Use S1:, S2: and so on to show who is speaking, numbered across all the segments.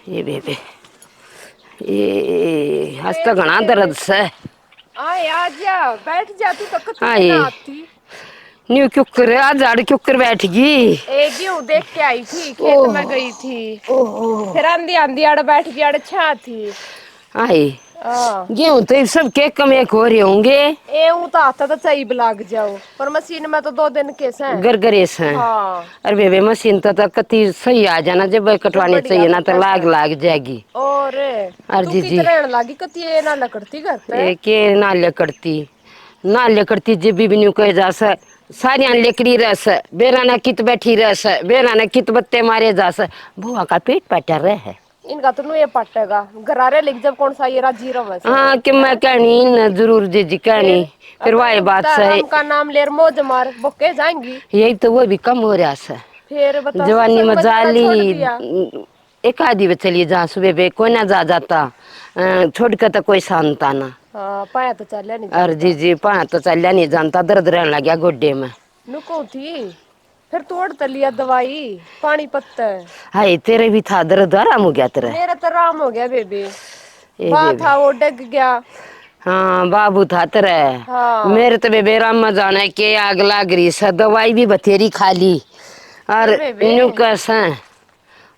S1: ये बेबे ये आज तो
S2: बैठ
S1: घना
S2: बेबे।
S1: दर्द से।
S2: आए आ जा बैठ जा तू तो कती
S1: हाँ
S2: दिन
S1: ये
S2: आती।
S1: न्यू क्यों आज झाड़ क्यों बैठ गई।
S2: एक गेहूं देख के आई थी खेत में
S1: ओह
S2: गई थी।
S1: ओह
S2: फिर आंधी आंधी आड़ बैठ गई आड़ छा थी।
S1: आई
S2: हाँ
S1: गेहूं तो सब के कम एक हो रहे होंगे।
S2: ए तो आता तो चाहिए लाग जाओ पर मशीन में तो 2 दिन कैसे हैं।
S1: गरगरेस है।
S2: हाँ
S1: अरे बेबे मशीन तो कति सही आ जाना जब
S2: सब
S1: कटवानी
S2: बढ़िया
S1: चाहिए ना तो
S2: बता
S1: लाग
S2: है।
S1: लाग जाएगी।
S2: और
S1: अरे
S2: तू
S1: जी
S2: की
S1: जी
S2: तरह लागी कती ये ना लकड़ती घर पे।
S1: के नाले करती जब भी न्यू कह जा सारिया लेकड़ी रस बेरा ने कित बैठी रस बेरा ने कित बत्ते मारे जास बुआ का पेट पटा रहे है।
S2: इनका तो ये पटेगा घरारे लिख जब कौन सा ये राजी रवा से
S1: हाँ कि मैं
S2: है।
S1: कहनी न जरूर जी जी कहनी फिर
S2: अब
S1: वाही बात
S2: बता
S1: से
S2: राम का नाम लेर मौज मार बोके जाएंगी।
S1: यही तो वो भी कम हो रहा है।
S2: फिर बता
S1: जवानी
S2: सत्संग
S1: में
S2: में जाना
S1: जाली
S2: छोड़ दिया।
S1: एक आधी में चलिए जहाँ सुबह बे कोई ना जा जाता छोड़ के तो कोई शांता ना।
S2: हाँ पाया तो चलिया नहीं
S1: और जी
S2: जानता।
S1: जी पा तो चलिया नहीं जानता दर्द रहने लग गया गोड्डे में।
S2: नुको थी फिर तोड़ त लिया दवाई पानी पत्ता।
S1: हाय तेरे भी था दर्द आराम हो गया तेरा।
S2: मेरा तो आराम हो गया बेबी।
S1: ए
S2: बा
S1: बेबे
S2: था वो डग गया।
S1: हाँ बाबू था तेरे।
S2: हाँ
S1: मेरे तो बेबे राम में जाने के आग लाग रही से दवाई भी बथेरी खा ली और
S2: फिर बेबे
S1: न्यू कैसे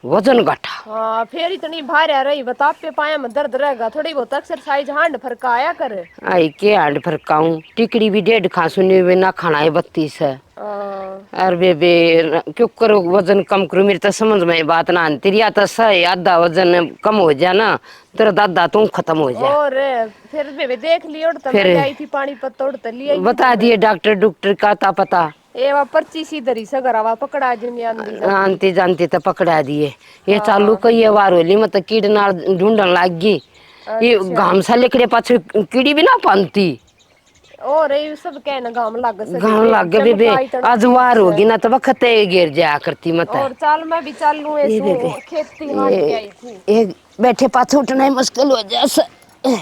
S1: वजन घटा।
S2: हाँ फिर इतनी भारी रही बता पे पाया में दर्द रहेगा थोड़ी बहुत एक्सरसाइज हांड फरकाया कर।
S1: आई के हांड फरकाऊं टिकड़ी भी 1.5 खा सुनी हुए ना खाना है 32 है।
S2: हाँ
S1: अरे बेबे क्यों करो वजन कम करो मेरी तो समझ में बात ना आती तेरी तो सही आधा वजन कम हो जाए ना तेरा दादा तू खत्म हो जा।
S2: और फिर बेबे देख लियो तो
S1: फिर
S2: मैं ले आई थी पानी पत्ता उड़ लिया ही नहीं
S1: बता
S2: तूने।
S1: दिए डॉक्टर डॉक्टर का था पता।
S2: ए वा पर्ची सी धरी से गरावा पकड़ा जी में आंधी जांधी।
S1: आंती जानती तो पकड़ा दिए ये चालू
S2: हाँ
S1: कई बार होली मतलब कीड़ नाल ढूंढन लाग गई। ये
S2: अच्छा
S1: घाम सा लेकड़े पाछे कीड़ी भी ना पानती।
S2: और ये सब कहना गाम लग से
S1: घाम
S2: बेबे
S1: लाग गए बेबे
S2: चमका इतनी
S1: आज
S2: तेज
S1: वार
S2: से।
S1: होगी ना तो वक्त गिर जाया करती मत है।
S2: और चाल मैं भी चालू
S1: ये
S2: ऐसू
S1: बेबे
S2: खेती हांड के
S1: ये
S2: आई थी।
S1: ये बैठे पाछे उठना ही मुश्किल हो जाए।
S2: ए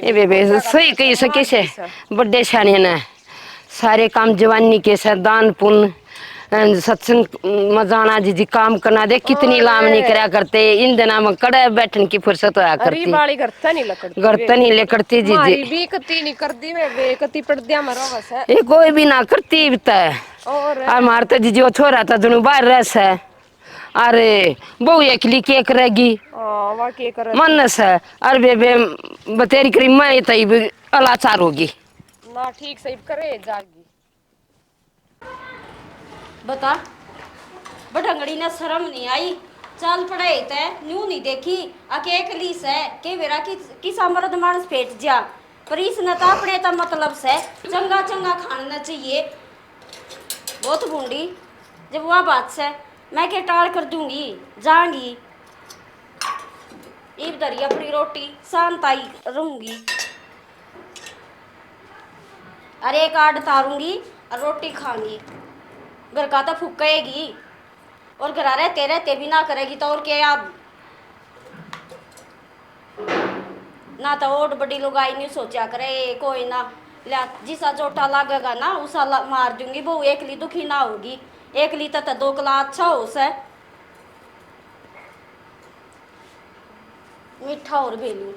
S1: ये
S2: बेबे
S1: बेबे
S2: गोड्डा का
S1: सही
S2: तेरे
S1: कही
S2: मार
S1: सके से
S2: दी सा।
S1: बड़े शाने ने सारे काम जवानी के से दान पुण्य सत्संग में जाना जी जी काम करना दे कितनी
S2: और
S1: लाम नहीं करा करते इन दिनों में कड़े बैठने की फुर्सत होया
S2: अरे
S1: करती।
S2: बाली करता नहीं लकड़ती
S1: घर तो
S2: बेबे।
S1: नहीं ले करती जी जी
S2: मारी भी कती नहीं कर दी बेबे कती पड़ दिया मरो बस है।
S1: ये कोई भी ना करती बिता
S2: और
S1: और मारते जी जो छोरा था दोनों बाहर रस है। अरे बहू एकली के करेगी
S2: हाँ वा के करती।
S1: मन से अरे बेबे बतेरी करी मैं तई अलाचार होगी।
S2: ना ठीक सही करे जागी।
S3: बता बटंगड़ी ने शर्म नहीं आई। चल पड़े तै न्यू नहीं देखी अके कलीस है के बेरा की सामर्थ मानस फेट जा पर इस नता अपने ता मतलब से चंगा चंगा खाना चाहिए। बहुत बूंदी जब वह बात से मैं के टाल कर दूंगी जाऊंगी ईब दरी अपनी रोटी शांत आई रहूंगी। अरे कार्ड तारूंगी और रोटी खाऊंगी घर का तो फूकेगी और घर रहते रहते भी ना करेगी तो और क्या आप ना तो और बड़ी लोग आई नहीं सोचा करे कोई ना लिया जिसा चोटा लगेगा ना उसा मार दूंगी वो एकली दुखी ना होगी एकली तो 2 कला अच्छा हो से मीठा और भेलू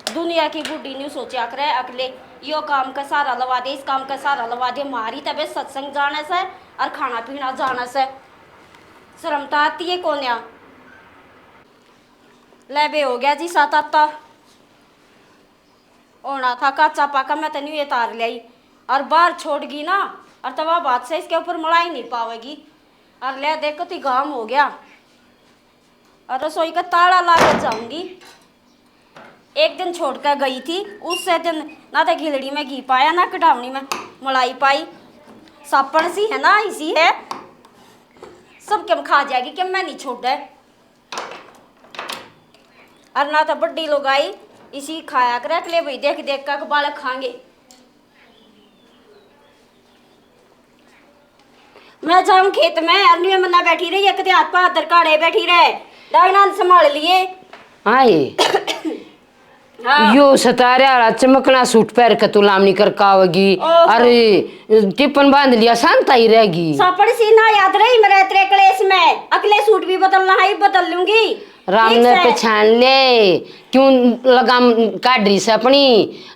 S3: दुनिया की बुढ़ी नहीं सोचा करे अगले यो काम का सारा लवा दे इस काम का सारा लवा दे मारी तबे सत्संग जाने से और खाना पीना जाने से शर्मता आती है कोन्या ले बे हो गया जी 7 होना था कच्चा पाका मैं तेन ये तार लाई और बाहर छोड़ गई ना और तब बात से इसके ऊपर मलाई नहीं पावेगी और ले देखो ती गाम हो गया और रसोई का ताला ला कर जाऊंगी। एक दिन छोड़ कर गई थी उससे दिन ना तो घिलड़ी में घी पाया ना कटावनी में मलाई पाई सापन सी है ना इसी है सब क्यों खा जाएगी क्यों मैं नहीं छोड़ दे और ना तो बड्डी लोग आई इसी खाया करे अगले भाई देख देख कर बालक खाएंगे। मैं जाऊं खेत में अन्य मन्ना बैठी रही एक हाथ पर दरकाड़े बैठी रहे डायना संभाल लिए।
S1: आई
S3: हाँ।
S1: यो सतारे वाला चमकना सूट पहन के तू लामनी कर कावगी। अरे टिपन बांध लिया शांत ही रहेगी।
S3: सापड़ सी ना याद रही मेरे तेरे क्लेश में, अगले सूट भी बदलना है, बदल लूंगी।
S1: राम
S3: ठीक
S1: ने
S3: से।
S1: पहचान ले क्यों लगाम काट रही से अपनी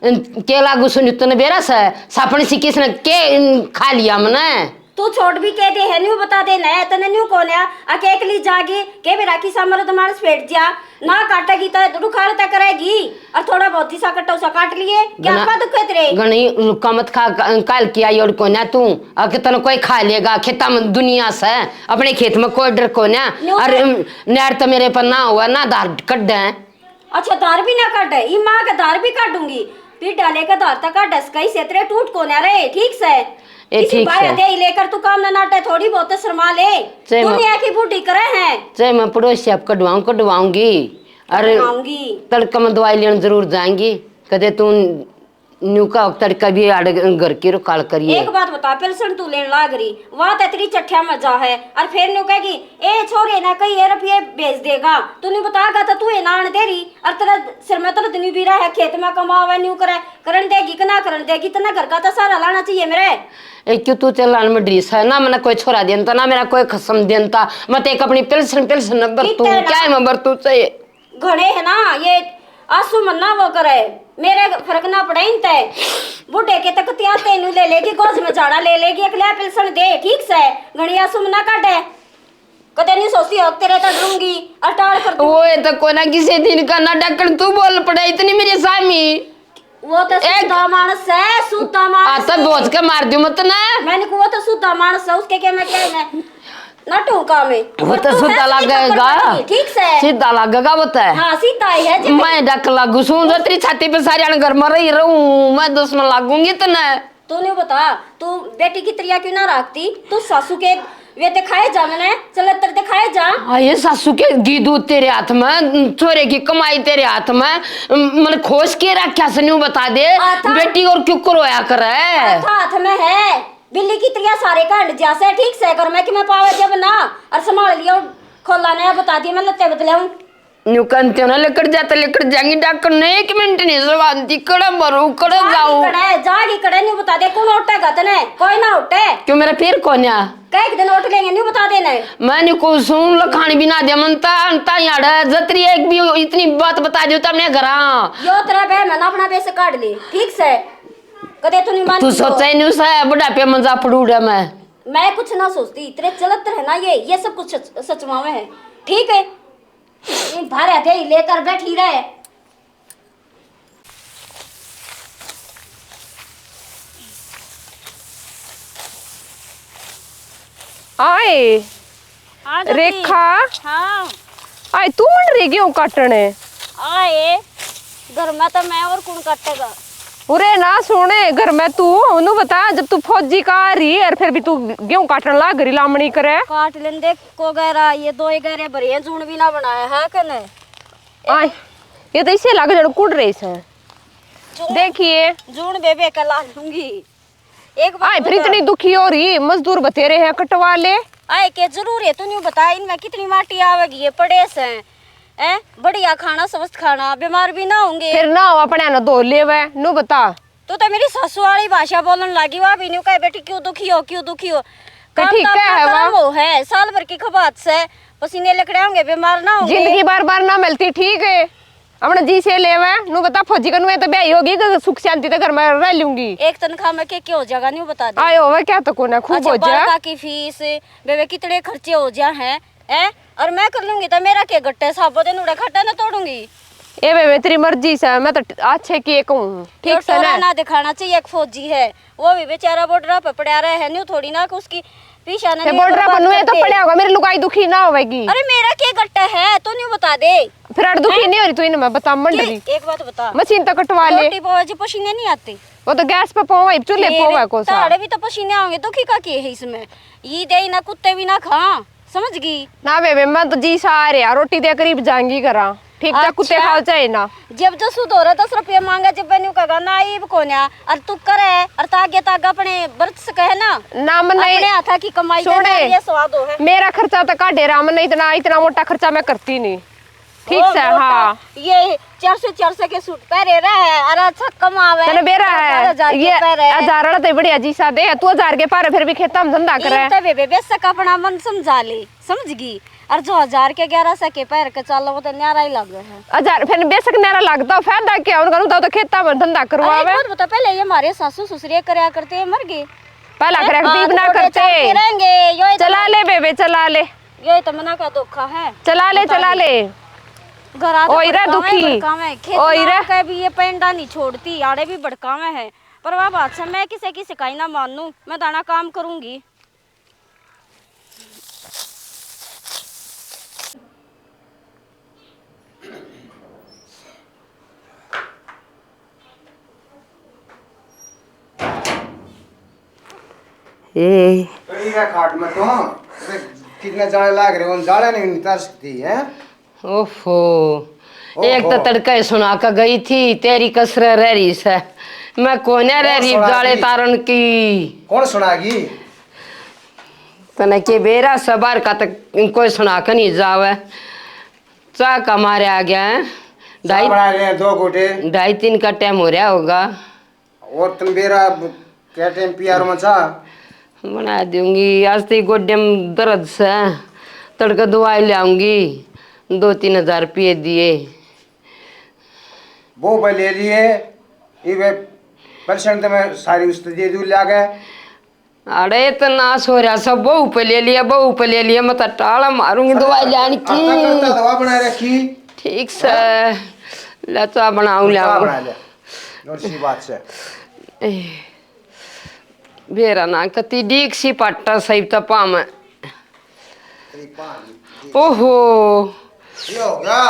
S1: के लागू सुन बेरा से सापण सी किसने के खा लिया मने।
S3: तू छोड़ भी के दे है न्यू बता दे न तने न्यू कौन है अकेली जागी के भी राखी सामर तुम्हारे पेट जा ना काटेगी तो रुखार तक करेगी और थोड़ा बहुत ही सा कटो सा काट लिए क्या आपका दुख है तेरे
S1: गणी कमत खा काल किया और को ना तू अके तन कोई खा लेगा खेता में दुनिया से अपने खेत में कोई डर को ना और नहर तो मेरे पर ना हुआ ना धार कट दे।
S3: अच्छा धार भी ना काटे ई माँ का धार भी काटूंगी फिर डाले का धार तक काट कहीं से तेरे टूट को ना रहे ठीक से
S1: ठीक है
S3: दे लेकर तू काम ना नाटे थोड़ी बहुत शर्मा ले दुनिया की बूढ़ी करे हैं
S1: चाहे मैं पड़ोसी आप कटवाऊंगी अरे तड़का में दवाई लेने जरूर जाएंगी कदे तू न्यू का तड़का भी घर की काल करिए।
S3: एक बात बता पेंशन तू लेने लाग रही वहाँ तेरी चट्ठिया मजा है और फिर न्यू कहेगी ए छोरे ना कई ये रुपये भेज देगा तू नहीं बताएगा तो तू ये नान दे रही और तेरा सिर में तो दिन भी रहा है खेत में कमावा न्यू करे करन देगी कि ना करन देगी तना घर का तो सारा लाना चाहिए मेरे
S1: एक क्यों तू चलान में ड्रीस है ना मैंने कोई छोरा देनता ना मेरा कोई खसम देनता मत एक अपनी पेंशन नंबर तू क्या है नंबर तू चाहिए
S3: घड़े है ना ये आंसू मन्ना वो करे मेरे फर्क ना पड़े इन ते बूढ़े के तक तिया तेनू ले लेगी गोज में झाड़ा ले लेगी एक ले पेंशन दे ठीक से घड़ी आंसू मन्ना काटे कदे नहीं सोचती हो तेरे तो डरूंगी अटाड़ कर
S1: वो ये तो कोना किसी दिन का ना डकन तू बोल पड़े इतनी मेरी सामी
S3: वो तो सुद्धा मानस है सुद्धा मानस
S1: आता बोझ के मार दूं मत ना
S3: मैंने को वो तो सुद्धा मानस है उसके क्या मैं क्या है ना टूका में
S1: वो तो सीधा लगेगा
S3: ठीक से
S1: सीधा लगेगा वो तो
S3: हाँ सीधा ही है
S1: मैं डक लागू सूं जो तेरी छाती पे सारे घर में रही रहूं मैं दुश्मन लागूंगी तो ना
S3: तू नहीं बता तू बेटी की त्रिया क्यों ना रखती तू सासू के वे दिखाए जा मैंने चल तर दिखाए जा
S1: ये सासू के घी दूध तेरे हाथ में छोरे की कमाई तेरे हाथ में मन खोज के रखा से नहीं बता दे बेटी और क्यों रोया करे
S3: हाथ में है बिल्ली की त्रिया सारे का हट जैसे ठीक से कर मैं कि मैं पावे जब ना और संभाल लिया खोला ने बता दिया मैं लत्ते बदले हूं
S1: न्यू कंते ना लेकर जाएंगी डॉक्टर ने 1 मिनट नहीं जवानती कड़ा मरू कड़ा जाऊं
S3: जागी कड़े नहीं बता दे कौन उठेगा तने कोई ना उठे
S1: क्यों मेरा फिर कौन है
S3: कई दिन उठ लेंगे नहीं बता देना
S1: मैंने को सुन लखानी भी ना दे मनता अंता यार जतरी एक भी इतनी बात बता दियो तमने घरा
S3: यो तेरा बे मैं अपना पैसे काट ले ठीक से कदे तू नहीं मान
S1: तू सोचे न्यू से बुढ़ापे मजा पड़ूड़ा
S3: मैं कुछ ना सोचती तेरे चलत रहना ये सब कुछ सचवावे है ठीक है भारे थे लेकर बैठी रहे
S2: आए रेखा
S3: हाँ
S2: आए तू मंड रही क्यों काटने
S3: आए घर में तो मैं और कौन काटेगा
S2: उरे ना सुने घर में तू उन्हें बता जब तू फौजी का आ रही और फिर भी तू गेहूं काटने लाग रही लामणी करे
S3: काट लेन देख को गहरा ये 2 गहरे भरे जून भी ना बनाया है कने
S2: आए ये तो इसे लग जड़ कुड़ रही से देखिए
S3: जून बेबे का ला लूंगी एक
S2: आए फिर इतनी दुखी हो रही मजदूर बतेरे हैं कटवा ले
S3: आए के जरूर है तू नहीं बता इनमें कितनी माटी आवेगी ये पड़े से हैं बढ़िया खाना स्वस्थ खाना बीमार भी ना होंगे
S2: फिर ना अपने ना दो लेवे नु बता
S3: तू तो मेरी सासू वाली भाषा बोलने लगी वहां भी नहीं कहे बेटी क्यों दुखी हो
S2: ठीक है
S3: वो है साल भर की खबात से पसीने लकड़े होंगे बीमार ना होंगे
S2: जिंदगी बार बार ना मिलती ठीक है अपने जी से लेवे नु बता फौजी का नु तो ब्याही होगी सुख शांति तो घर में रह लूंगी
S3: एक तनख्वाह में क्या हो जाएगा नहीं बता दे
S2: आयो वे क्या तो कोना खूब हो जा
S3: की फीस बेबे कितने खर्चे हो जा हैं और मैं कर लूंगी तो मेरा क्या गट्टे साबो दिन उड़े खट्टा ना तोड़ूंगी
S2: ए बे तेरी मर्जी से मैं तो अच्छे की कहूं ठीक से
S3: ना दिखाना चाहिए एक फौजी है वो भी बेचारा बॉर्डर पे पड़ा रहा है न्यू थोड़ी ना कि उसकी पीछा ना
S2: बॉर्डर पर नुए तो पड़ा होगा मेरी लुगाई दुखी ना होगी
S3: अरे मेरा क्या गट्टा है तू नहीं बता दे
S2: फिर अड़ दुखी नहीं हो रही तू इन मैं बता मंडली
S3: एक बात बता
S2: मशीन तो कटवा ले
S3: रोटी पोए पसीने नहीं आते
S2: वो तो गैस पे पोए चूल्हे पोए को सा
S3: ताड़े भी तो पसीने आएंगे दुखी का की है इसमें ये दे ना कुत्ते भी ना खा समझ गई
S2: ना बेबे मैं तो जी सा रहा रोटी दे करीब जाएंगी करा ठीक है कुत्ते खाओ चाहे ना
S3: जब जो सुध हो रहा 10 रुपया मांगा जब मैंने कहा ना ये कोन्या और तू करे और तागे तागा अपने व्रत से कहे ना
S2: मन नहीं
S3: अपने हाथा की कमाई ये स्वाद हो है
S2: मेरा खर्चा तो काटे रहा मन इतना मोटा खर्चा मैं करती नहीं ठीक से हाँ
S3: ये 400 के सूट पहरे रहे और अच्छा कमावे
S2: तने बेरा है
S3: 4,000
S2: ये
S3: के पहरे
S2: 1000 तो बढ़िया जी सा दे तू 1000 के पारे फिर भी खेता में धंधा करे
S3: तबे बेशक अपना मन समझा ले समझगी और जो 1000 के 1100 के पैर के चलो वो तो न्यारा ही लगे है
S2: 1000 फिर बेशक नेरा लगता फायदा क्या उनका तो खेता में धंधा करवावे
S3: अरे बता पहले ये हमारे सासू ससुरे करया करते हैं मर गए
S2: पहला करे बीब ना
S3: तो
S2: करते
S3: रहेंगे यो
S2: चला ले बेबे चला ले
S3: ये तो मना का धोखा है
S2: चला ले
S3: घर आ
S2: ओइरा दुखी
S3: ओइरा का भी ये पेंडा नहीं छोड़ती आड़े भी भड़कावे है पर वह बात से मैं किसी की शिकायत ना मानूं मैं दाना काम करूंगी
S1: ए
S4: कड़ी है खाट में तो कितने जाने लाग रहे हो जाने नहीं उतर सकती है।
S1: ओफो एक तो तड़का ही सुना कर गई थी तेरी कसर रह रही से मैं कोने रह रही जाले तारण की
S4: कौन सुनागी
S1: तने के बेरा सबार का तक कोई सुना कर नहीं जावे चा का मारे आ गया है
S4: चाय बना रहे हैं 2 घोटे
S1: 2:30 का टाइम हो रहा होगा
S4: और तुम बेरा क्या टाइम पिया रो मचा
S1: बना दूंगी आज तो गोड्डे में दर्द से तड़का दवाई ले आऊंगी 2-3 हजार रुपये दिए
S4: वो पे ले लिए ये परसेंट में सारी उस दे दूँ ला गए।
S1: अरे तो नाश हो रहा सब बहू पे ले लिया मैं तो टाला मारूंगी दवाई लाने की
S4: दवा बना रखी
S1: ठीक से लचा बनाऊ
S4: बना ले और सी बात से
S1: बेरा ना कति डीक सी पट्टा सही तपा में ओहो
S4: ये हो गया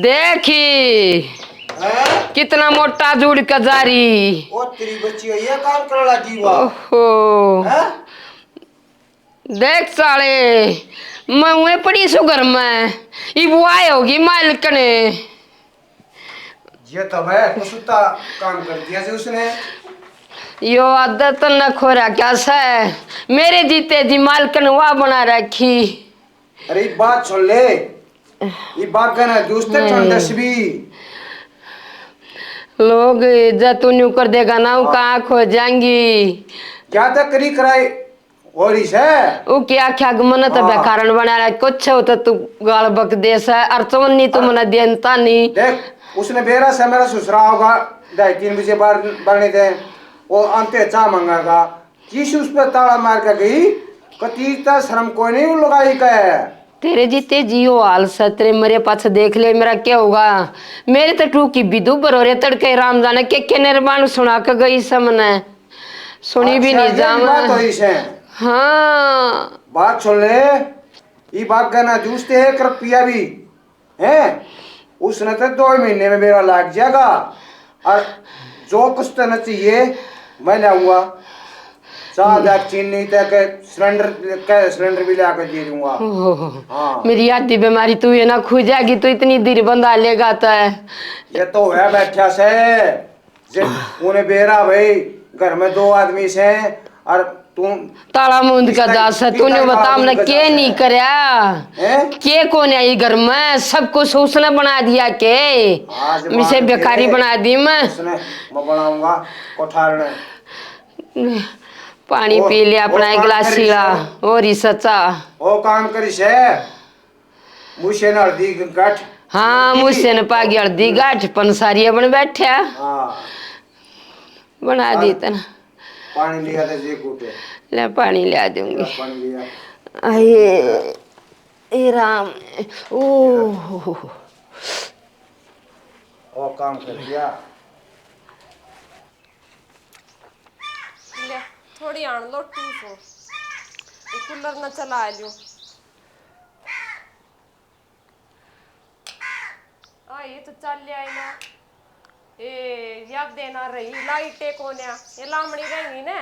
S1: देखी कितना मोटा जुड़ का जारी
S4: ओ तेरी बच्ची ये काम कर लगी हुआ
S1: ओहो देख साले मैं वहीं पड़ी सु घर में ये बुआई होगी मालिकने
S4: ये तो है कुछ काम कर दिया से उसने
S1: यो आदत न खोरा क्या से मेरे जीते जी मालकन वाह बना रखी।
S4: अरे बात सुन ले ये बात कहना दूसरे ठंडस भी
S1: लोग इज्जत न्यू कर देगा ना वो कहाँ खो जाएंगी
S4: क्या तक करी कराई और इस है
S1: वो क्या क्या मन तो बेकारण बना रहा कुछ होता तू गाल बक दे से अर्चवन नहीं तो मना देनता नहीं
S4: देख उसने बेरा से मेरा ससुरा होगा 2:30 बजे बढ़ने दे वो अंते चा मंगागा किस उस पर ताला मार के गई कतीता शर्म कोई नहीं लगाई का है
S1: तेरे जीते जियो हाल से तेरे मेरे पास देख ले मेरा क्या होगा मेरे तो टू की विदु बरोरे तड़के राम जाने के निर्माण सुना के गई समने सुनी भी नहीं जाम हाँ
S4: बात सुन ले ये बात कहना जूझते है कृपया भी है उसने तो 2 महीने में मेरा लाग जाएगा और जो कुछ तो न चाहिए मैं लाऊंगा 4,000 चीनी तक सिलेंडर भी ला कर दे दूंगा। हाँ।
S1: मेरी आधी बीमारी तू ये ना खो जाएगी तो इतनी देर बंदा लेगा तो है
S4: ये तो है बैठा से उन्हें बेरा भाई घर में 2 आदमी से और तुम
S1: ताला मुंद का दास है तूने बता हमने के नहीं करया के कौन है घर में सब कुछ उसने बना दिया के मिसे बेकारी बना दी मैं
S4: बनाऊंगा कोठार में
S1: पानी पी लिया अपना एक गिलास सीला और ही सच्चा
S4: वो काम करी से मुझसे हल्दी गाठ
S1: हाँ मुझसे न पागी हल्दी गाठ पंसारिया बन बैठे बना दी तना
S4: पानी लिया था जे कूटे
S1: ले पानी ले दूंगी
S4: पानी लिया
S1: आये ए राम ओ
S4: काम कर दिया
S2: ले थोड़ी आन लो 200 कूलर न चला लियो ये तो चल लिया ना ए याद देना रही लाइट एक कोन्या ये लामड़ी रहेंगी ना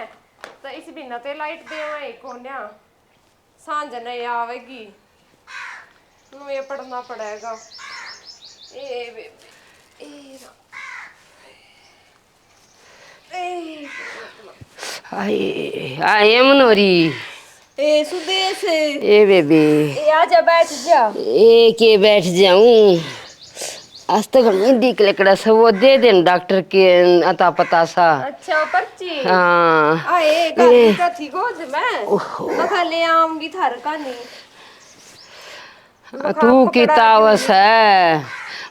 S2: तो इस बिना ते लाइट देवा एक कोन्या सांझ नहीं आवेगी ये पढ़ना पड़ेगा ए बेबे
S1: आये आये मनोरी
S3: ए सुदेश
S1: ए बेबी
S3: ए आजा बैठ जा
S1: ए के बैठ जाऊं आज तक हम दिख लेकड़ा सब वो दे देन डॉक्टर के अता पता सा।
S2: अच्छा पर्ची
S1: हाँ
S2: आए गाड़ी का थी गोद में तो खा ले आऊंगी थार का नहीं
S1: तू की तावस है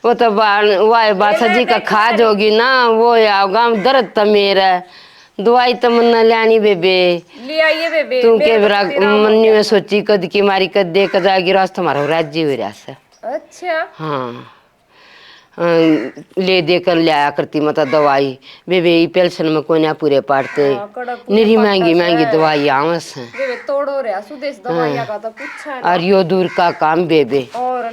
S1: वो तो वाई बासा जी का खाज होगी ना वो आओगा दर्द तो मेरा दवाई तो मन लानी बेबे
S2: ले आइए बेबे
S1: तू के बरा मन्नी में सोची कद की मारी कद दे कद आगे रास्ता हमारा राज्य हो रहा है।
S2: अच्छा
S1: हाँ ले दे कर लिया करती मत दवाई बेबे पेंशन में कोई ना पूरे पाड़ते निरी महंगी महंगी दवाई आवस है
S2: बेबे तोड़ो रे सुदेश दवाइयां का तो पूछा है
S1: और यो दूर का काम बेबे
S2: और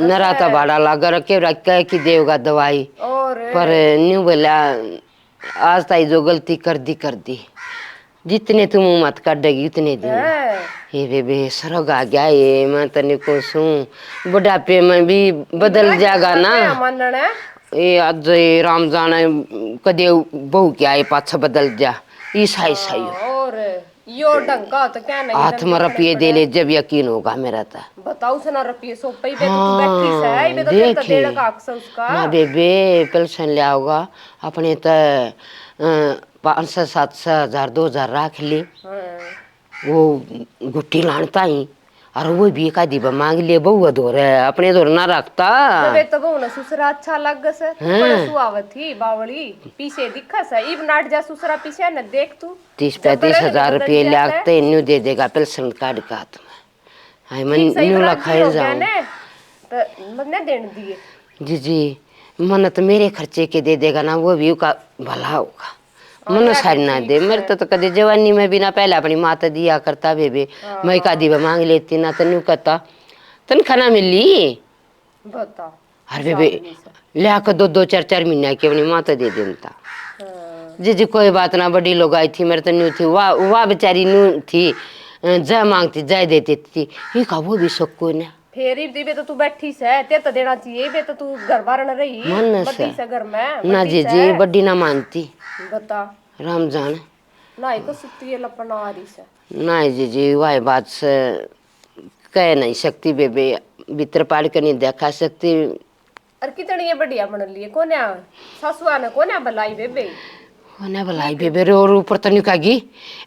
S2: नरा
S1: तो भाड़ा लगा रखे कह की देगा दवाई
S2: और
S1: पर न्यू बोला आज ताई जो गलती कर दी जितने तुम मत काटेगी उतने दिन ये बेबे सरग आ गया ये मैं तने को सुन बुढ़ापे में भी बदल जाएगा ना ये आज राम जाने कदे बहू क्या ये पाछा बदल जा ईसा
S2: और यो ढंगा तो क्या नहीं
S1: हाथ में रुपये दे ले जब यकीन होगा मेरा तो बताओ
S2: सुना रुपये सो पे बे तू बैठी से बे तो तेरे तो डेढ़ का अक्स उसका
S1: ना बेबे पेंशन ले आओगा अपने तो 500-700 2,000 रख ले वो गुट्टी लानता ही और वो भी एक आधी मांग ले बहु धोर अपने धोर ना रखता
S2: बे तो बहु ना सुसरा अच्छा लग सर बड़ा सुहावत थी बावली पीछे दिखा सा इब नाट जा सुसरा पीछे न देख तू
S1: 30-35 हजार रुपये लगते न्यू दे देगा पेंशन कार्ड का हाय मन न्यू लखाए जाऊं
S2: तो मन्ने देन दिए
S1: जी मन तो मेरे खर्चे के दे देगा ना वो भी का भला होगा मन सारी ना दे मेरे तो कभी जवानी में भी ना पहले अपनी माता दिया करता बेबे मैं का दीवा मांग लेती ना तनु कहता तन खाना मिली
S2: बता
S1: अरे बेबे लिया कर 2-4 महीने की अपनी माता दे देता जी कोई बात ना बड़ी लोग आई थी मेरे तो न्यू थी वाह बेचारी न्यू थी जय मांगती जय देती थी ये का वो भी सबको ना
S2: फेरी दीबे तो तू बैठी से ते तो देना चाहिए बे तो तू घर बार न रही बड़ी से घर में
S1: ना जी बड़ी ना मानती
S2: बता
S1: राम जान
S2: ना तो सुती है लपना आ रही से
S1: ना जी वाह बात से कह नहीं सकती बेबे भीतर पाड़ कर नहीं देखा सकती
S2: और कितनी ये बढ़िया बन लिए कोने सासुआ ने कोने भलाई बेबे
S1: कोने भलाई बेबे रे और ऊपर तो निकागी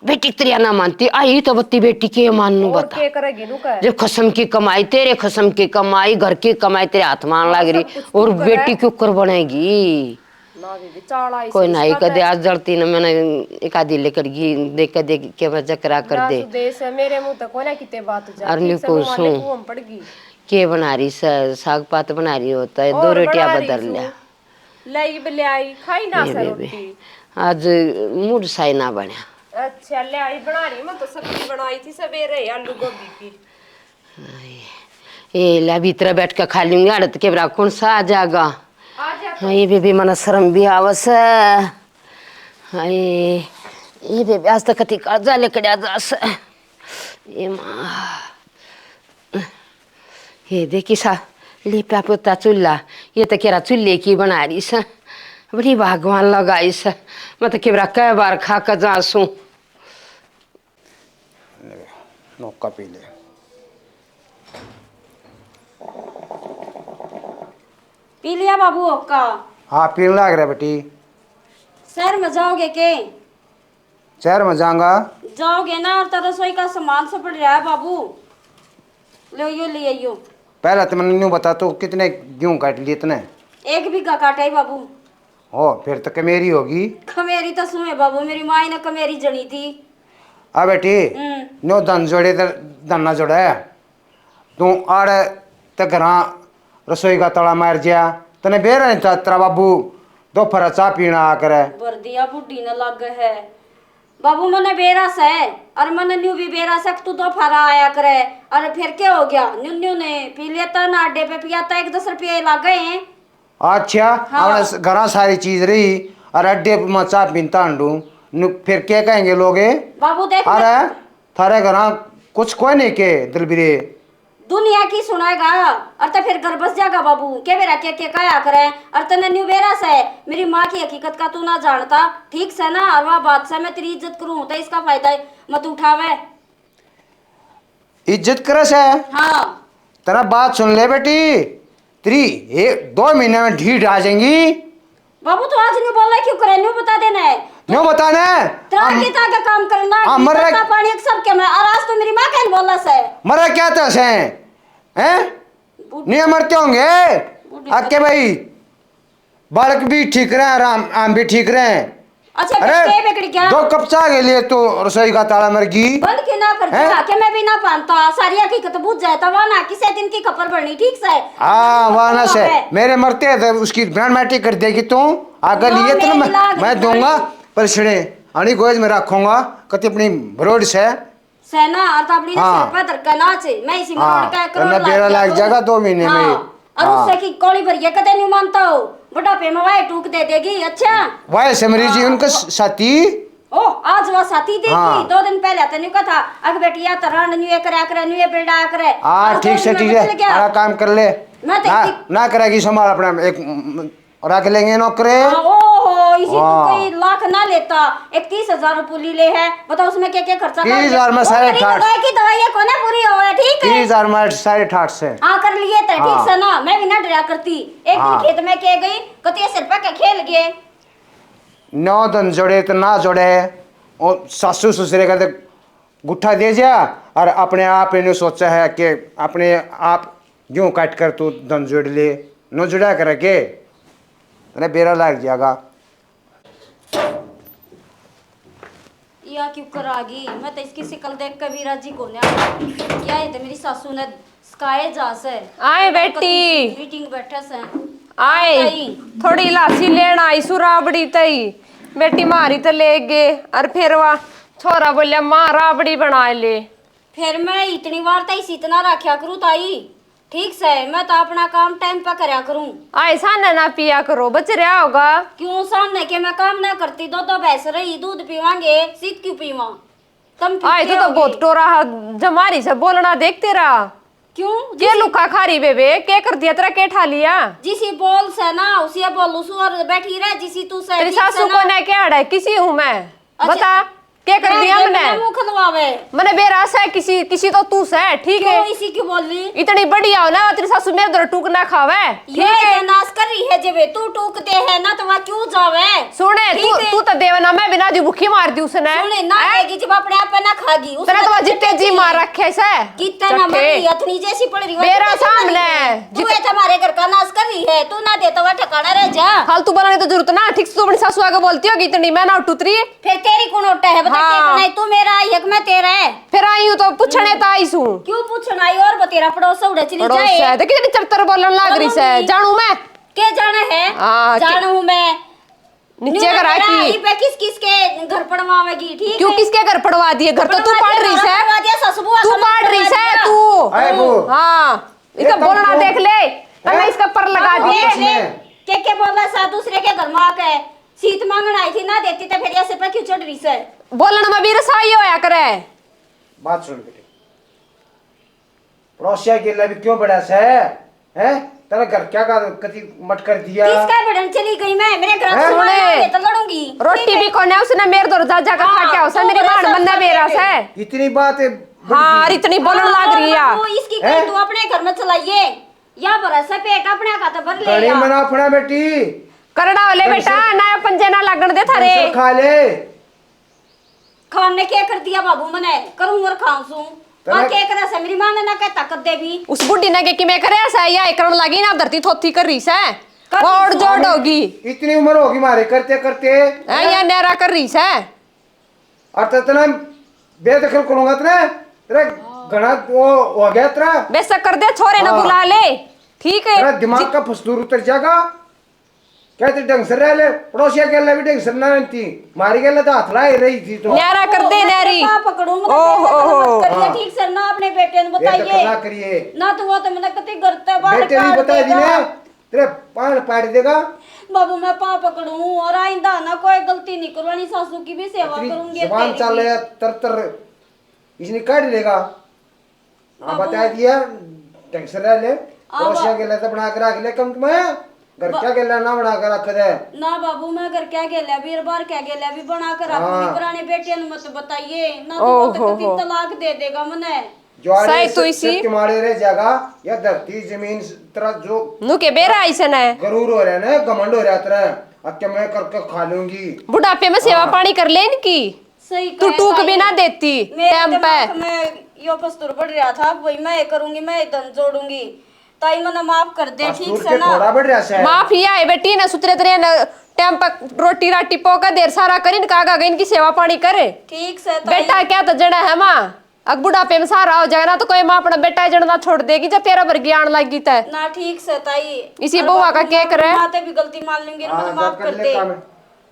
S1: बेटी तेरी ना मानती आई तो बत्ती बेटी के मानू बता
S2: के करेगी नु का
S1: जब खसम की कमाई तेरे खसम की कमाई घर की कमाई तेरे हाथ मान लग रही और बेटी क्यों कर बनेगी
S2: ना बेबी चाला
S1: कोई नहीं कदे आज जलती न मैंने एक आधी लेकर गई देख के देख के वजह करा कर दे
S2: देश मेरे मुंह तक कोने किते बात जा
S1: अरनी को सुन के बना रही साग पात बना रही होता है 2 रोटियां बदल लिया
S2: लाई ले आई खाई ना सर रोटी
S1: आज मूड साई ना बना
S2: अच्छा ले आई बना रही मैं तो सब्जी बनाई थी सवेरे आलू गोभी की
S1: ये ला भीतर बैठ के खा लूंगी आड़त के बरा कौन सा आ जाएगा हाँ ये बेबी मना शर्म भी आवस है ये बेबी आज तक कति कर्जा लेकर आ जास ये माँ ये देखी सा लिपा पोता चूल्हा ये तो केरा चूल्हे की बना रही सा बड़ी भगवान लगाई सा मैं तो केवरा कई बार खा कर जासू
S4: नौका पी ले
S3: पी लिया बाबू ओका
S4: हाँ पीने लग रहा बेटी
S3: शहर में जाओगे के
S4: शहर में जाऊंगा
S3: जाओगे ना और तो रसोई का सामान सब पड़ रहा है बाबू ले आइयो
S4: पहले तो मैंने न्यू बता तो कितने गेहूं काट लिए इतने
S3: 1 बीघा काटा है बाबू
S4: हो फिर तो कमेरी होगी
S3: खमेरी तो सुने बाबू मेरी माँ ने कमेरी जनी थी
S4: आ बेटी नो धन जोड़े तो धन ना जोड़ा है तू आड़ तो घर रसोई का तड़ा मार जा तने बेर नहीं था तेरा बाबू दोपहर चाह पीना आकर
S3: बर्दिया बुढ़ी न लग है बाबू मने बेरास है और मन न्यू भी बेरास है तू दोपहर आया करे और फिर क्या हो गया न्यू ने पी लिया था ना अड्डे पे पिया था 10 रुपये लग गए हैं
S4: अच्छा हाँ। घर सारी चीज रही और अड्डे में चाह पीता अंडू फिर क्या कहेंगे लोग
S3: बाबू देख
S4: अरे थारे घर कुछ कोई नहीं के दिलबिरे
S3: दुनिया की सुनाएगा और तो फिर घर बस जाएगा बाबू के बेरा के क्या करे और तने न्यू बेरास है मेरी माँ की हकीकत का तू ना जानता ठीक से ना और वह बात से मैं तेरी इज्जत करूँ तो इसका फायदा मत उठावे
S4: इज्जत करे से
S3: हाँ
S4: तेरा बात सुन ले बेटी तेरी 2 महीने में ढीठ आ जाएंगी।
S3: बाबू तो आज नहीं बोला क्यों करे, न्यू बता देना है।
S4: क्यों बताना है?
S3: त्रागी ताके काम करना,
S4: हाँ, मर रहा-
S3: पानी एक सब के मैं, और आज तो मेरी माँ कहने बोला से।
S4: मरा क्या तस हैं? नहीं मरते होंगे आके भाई, बालक भी ठीक रहे और आम भी ठीक रहे।
S3: अच्छा
S4: अरे
S3: के बिगड़ गया,
S4: 2 कप चाय के लिए तो रसोई का ताला मर गई।
S3: बंद क्यों ना करते
S4: हैं?
S3: के मैं भी ना पानता, सारी हकीकत बुझ जाए तो वह ना किसी दिन की खबर बढ़नी, ठीक से।
S4: हाँ वाना से मेरे मरते हैं तो उसकी ग्रांड कर देगी तू आगे लिए तो मैं दूंगा परिछड़े अणी गोज में रखूंगा कति अपनी भरोड से
S3: सेना और तबड़ी ने
S4: हाँ।
S3: सिर पे धक्का नाचे, मैं इसी में
S4: हाँ,
S3: रोड का
S4: तो मैं बेरा लाग जाएगा 2 महीने में।
S3: और
S4: हाँ।
S3: उससे की कोड़ी भर ये कते नहीं मानता हो, बुढ़ापे में वाई टूक दे देगी। अच्छा
S4: वाह समरी जी उनका साथी
S3: ओ आज वो साथी देखी।
S4: हाँ।
S3: 2 दिन पहले तो नहीं कहा अग बेटिया तरह न्यू करे न्यू बेड़ा करे।
S4: हाँ ठीक से ठीक है सारा काम कर ले
S3: मैं तो
S4: ना करेगी संभाल अपना एक रख लेंगे नौकरे।
S3: ओहो इसी तो कोई लाख ना लेता, 31,000 रुपये ले है, बताओ उसमें क्या क्या खर्चा
S4: 30,000 में साढ़े 8
S3: की दवाई कोने पूरी हो है, ठीक है
S4: 30,000 में 8.5 से
S3: हाँ कर लिए थे,
S4: हाँ।
S3: ठीक से ना, मैं भी ना डरा करती। एक दिन
S4: हाँ।
S3: खेत में के गई कति सिर पे के खेल गए
S4: 9 दिन जोड़े तो ना जोड़े और सासू ससुरे का तो गुट्ठा दे जा और अपने आप इन्हें सोचा है कि अपने आप यूं काट कर तू धन जोड़ ले न जुड़ा कर के अरे बेरा लग जाएगा।
S3: या क्यों करागी, मैं तो इसकी शिकल देख कर भी राजी को नहीं। क्या ये तो मेरी सासू ने स्काए जा से
S2: आए बेटी
S3: मीटिंग बैठे से
S2: आए थोड़ी लासी लेना आई सुराबड़ी तई बेटी मारी तो ले गए और फिर वह छोरा बोलिया माँ राबड़ी बना ले।
S3: फिर मैं इतनी बार तो इसी इतना रखा करूँ ताई, ठीक से मैं तो अपना काम टाइम पर करया करूँ।
S2: आए साना ना पिया करो बच रहा होगा।
S3: क्यों सामने के मैं काम ना करती, 2 भैंस रही दूध पीवांगे सीत क्यों पीवा तुम
S2: आए तो बहुत टोरा जमारी से बोलना देखते रहा
S3: क्यों
S2: के लुका खारी बेबे के कर दिया तेरा के ठा लिया
S3: जिसी बोल से ना उसी बोलू सु और बैठी रह जिसी तू से
S2: तेरी सासू को ना क्या है किसी हूँ मैं बता के कर दिया हमने
S3: मुंह खलवावे
S2: मैंने बेरास है किसी तो तू से ठीक है
S3: क्यों इसी क्यों बोल ली
S2: इतनी बढ़िया हो ना तेरी सासू मेरे दर टूक ना खावे
S3: ये तो नाश कर रही है जब तू टूकते है ना तो वह क्यों जावे
S2: सुने तू तो देवना मैं बिना जी भूखी मार दी उसने
S3: सुने ना आएगी जब अपने आप पे ना खागी
S2: तेरा तो जितने जी मार रखे से
S3: कितना ना मरी अथनी जैसी पड़ रही
S2: मेरा सामने
S3: तू ये हमारे घर का नाश कर रही है, तू ना दे तो वह ठिकाना रह जा।
S2: फालतू बनाने तो जरूरत ना, ठीक से तू अपनी सासू आगे बोलती होगी इतनी मैं ना उठुतरी
S3: फिर तेरी कौन उठा है बता
S2: हाँ।
S3: नहीं तू मेरा आई है कि मैं तेरा है।
S2: फिर आई हूँ तो पूछने तो आई हूँ
S3: क्यों पूछना आई और तेरा पड़ोस उड़े चली
S2: पड़ोस
S3: जाए
S2: है देखी तेरी चरतर बोलने लग रही से जानू मैं
S3: के जाना है
S2: हाँ,
S3: जानू मैं
S2: नीचे घर आती
S3: पे किस किस के घर पड़वावेगी ठीक
S2: क्यों
S3: है
S2: किसके घर पड़वा दिए घर तो तू पढ़ रही से तू पढ़ रही से तू
S4: आए वो
S2: हाँ इसका बोलना देख ले मैं इसका पर लगा दिए
S3: के बोला सा दूसरे के घर में आके सीत मांगन आई थी ना देती तो फिर ऐसे पे क्यों चढ़ रही से
S2: बोलना में भी रसाई होया करे।
S4: बात सुन बेटे पड़ोसिया के लिए भी क्यों बड़ा से हैं तेरा घर क्या का कति मट कर दिया
S3: किसका बड़न चली गई मैं मेरे घर
S4: हैं?
S3: सुने तो लड़ूंगी
S2: रोटी भी कोने उसने मेरे दर जा जा कर खा के उसे मेरी बाण बंदा बेरा से
S4: इतनी बात है
S2: हाँ और इतनी बोलने लग रही है
S3: वो इसकी कहीं तू अपने घर में चलाइए या भरोसा पेट अपने का तो भर ले
S4: बड़ी मना अपना बेटी
S2: करड़ा वाले बेटा ना पंजे ना लगन दे थारे
S4: खा ले
S3: खाने क्या कर दिया बाबू मैंने करूं और खाऊं सू और क्या करे से मेरी मां ने ना कहता कर दे भी
S2: उस बुढ़ी ने कि मैं करे ऐसा या एकरण लगी ना धरती थोथी कर रही से और जोड़ होगी
S4: इतनी उम्र होगी मारे करते करते
S2: या नेरा कर रही से
S4: और तो इतना बेदखल करूंगा तेरा घना वो हो गया तेरा
S2: बेशक कर दे छोरे ना बुला ले ठीक है
S4: तेरा दिमाग का फसदूर उतर जाएगा कहते ढंग से रह ले पड़ोसिया के लिए भी ढंग से ना थी मारी के लिए तो हाथ लाई रही थी तो
S2: नेरा कर दे नेरी
S3: पकड़ूं
S2: ओहो
S3: करिए ठीक से ना अपने बेटे ने बताइए
S4: ना करिए
S3: ना तो वो तो मैंने कति करते बाहर
S4: बेटे भी बता दी ना तेरे पान पाड़ देगा
S3: बाबू मैं पा पकड़ूं और आइंदा ना कोई गलती नहीं करवानी सासू की भी सेवा करूंगी
S4: जबान चल रहा तर तर इसने काट लेगा आप बता दिया ढंग से रह ले पड़ोसिया के लिए तो बना के रख ले कम तुम्हें घर क्या के लिए ना बना के रख दे
S3: ना बाबू मैं घर क्या गेला भी बार क्या गेला भी बना कर रखूंगी पुराने बेटे ने मत बताइए ना तो वो तो कति तलाक दे देगा मने
S2: सही तो इसी
S4: तुम्हारे रे जगह या धरती जमीन तरह जो
S2: नु के बेरा ऐसन है
S4: गरूर हो रहा है ना, घमंड हो रहा है तेरा, अब क्या मैं करके खा लूंगी।
S2: बुढ़ापे में सेवा पानी कर ले इनकी।
S3: सही
S2: तू
S3: कहे
S2: टूक
S3: ताई।
S2: भी ना देती
S3: मेरे
S2: टाइम
S3: दिमाग
S2: पे।
S3: में यो कस्तूर बढ़ रहा था, वही मैं करूंगी, मैं धन जोड़ूंगी। ताई मैंने माफ कर दे, ठीक
S4: कस्तूर
S3: से
S4: के
S3: ना।
S4: थोड़ा बढ़ रहा है।
S2: माफिया है बेटी ना सुतरे तेरे टाइम पर रोटी राटी पोका देर सारा करिन कागा गई इनकी सेवा पानी करे।
S3: ठीक से ताई।
S2: बेटा क्या तो जड़ा है माँ अब बुढ़ापे में सारा हो जाएगा ना तो कोई माँ अपना बेटा जड़ना छोड़ देगी जब तेरा भर ज्ञान लगी तय।
S3: ना ठीक से ताई।
S2: इसी
S3: और
S2: बुआ का
S3: बाबू,
S2: क्या करे?
S3: माते भी गलती मान लूंगी, मैंने माफ कर दे।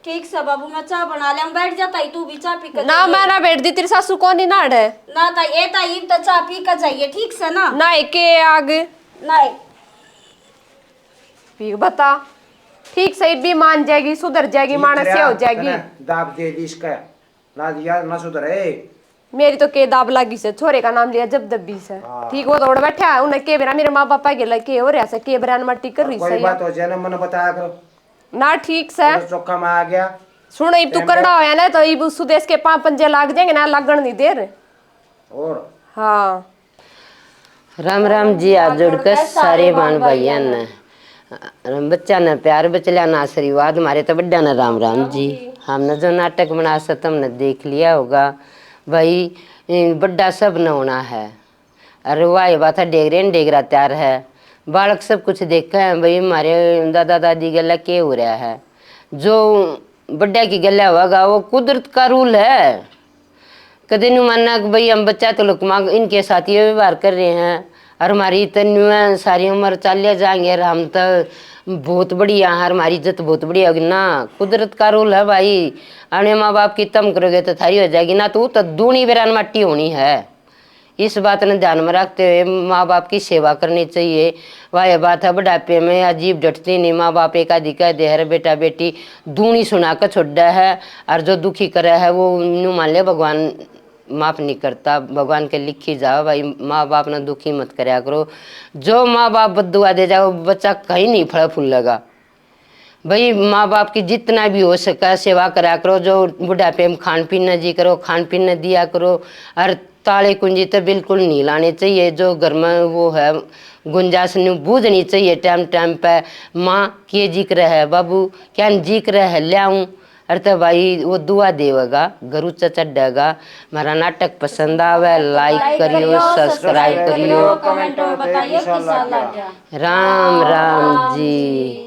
S3: ठीक से बाबू, मैं चाय बना ले, हम बैठ जा ताई, तू भी चाय पी कर
S2: ना
S3: जाइए।
S2: मैं ना बैठ दी तेरी सासू कौन ही नाड़ है
S3: ना ताई, ए ताई तो चाय पी कर जाइए, ठीक से ना।
S2: ना के आग
S3: नहीं
S2: पी बता ठीक सही भी मान जाएगी सुधर जाएगी मानस से हो जाएगी।
S4: दाब दे दी इसका, ना दिया ना सुधरे।
S2: मेरी तो के दाब लगी से छोरे का नाम लिया जब दब्बी से ठीक वो दौड़ बैठा है उन्हें के बेरा मेरे माँ बापा के लगे हो रहा से के बेरा मट्टी कर रही
S4: कोई
S2: सही
S4: बात हो जाए ना मैंने बताया करो,
S2: ना ठीक से
S4: तो चौका में आ गया।
S2: सुन इब तू करना होया ना तो इब सुदेश के 5 पंजे लाग जाएंगे ना लगन नहीं देर।
S4: और
S2: हाँ
S1: राम राम जी आज जोड़कर सारे बान भाइया ने बच्चा न प्यार बचलिया ना आशीर्वाद मारे तो बड्डा न राम राम जी। हमने जो नाटक बना सक हमने देख लिया होगा भाई, बड्डा सब न होना है। अरे वाह ये बात है डेगरा तैयार है, बालक सब कुछ देखा है भाई। हमारे दादा दादी गला के हो रहा है, जो बड्डा की गला होगा वो कुदरत का रूल है। कदे नहीं मानना कि भाई हम बच्चा तो लोग मांग इनके साथ ये व्यवहार कर रहे हैं और हमारी इतनी सारी उम्र चल जाएंगे और हम तो बहुत बढ़िया है, हमारी इज्जत बहुत बढ़िया होगी ना। कुदरत का रूल है भाई, अपने माँ बाप की तम करोगे तो थारी हो जाएगी ना, तो दूनी बेरान मट्टी होनी है। इस बात ने ध्यान में रखते हुए माँ बाप की सेवा करनी चाहिए। वह बात है बुढ़ापे में अजीब डटती नहीं, माँ बाप एक आदि कह दे हर बेटा बेटी दूनी सुना कर छोड़ा है और जो दुखी करे है वो न्यू मान ले भगवान माफ नहीं करता। भगवान के लिखी जाओ भाई माँ बाप ने दुखी मत कराया करो। जो माँ बाप बद्दुआ दे जाओ बच्चा कहीं नहीं फल फूल लगा। भाई माँ बाप की जितना भी हो सका सेवा करा करो। जो बुढ़ापे में खान पीन न जी करो, खान पीन न दिया करो और ताले कुंजी तो बिल्कुल नहीं लाने चाहिए। जो घर में वो है गुंजाइश नहीं बूझनी चाहिए टाइम टाइम पे। माँ के जिक्र है बाबू क्या जिक्र है ले आऊँ अरे तो भाई वो दुआ देगा गरु चढ़ेगा। हमारा नाटक पसंद आवे लाइक करियो सब्सक्राइब करियो
S3: कमेंट में बताइए कैसा लगा।
S1: राम राम जी।